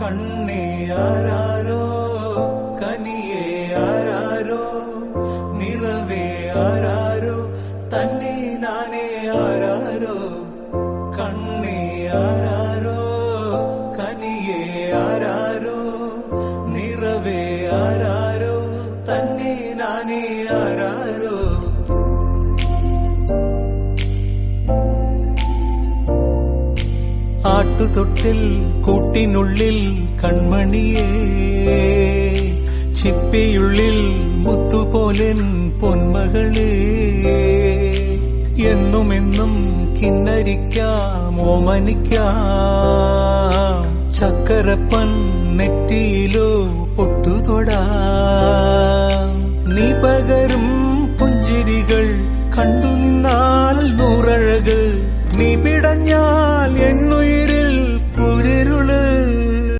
കണ്ണേ ആരാരോ കനിയേ ആരാരോ നിറവേ ആരാരോ തന്നെ നാനേ ആരാരോ കണ്ണേ ആരാരോ കനിയേ ആരാരോ നിറവേ ആരാരോ തന്നെ നാനേ ആരാരോ ആട്ടുതൊട്ടിൽ കൂട്ടിനുള്ളിൽ കൺമണിയേ ചിപ്പിയുള്ളിൽ മുത്തുപോലെൻ പൊന്മകളേ എന്നുമെന്നും കിന്നരിക്കാം ഓമനിക്കാം ചക്കരപ്പൻ നെറ്റിയിലോ പൊട്ടുതൊടാം നീ പകരും പുഞ്ചിരികൾ കണ്ടു നിന്നാൽ നൂറഴക് നീ പിടഞ്ഞാൽ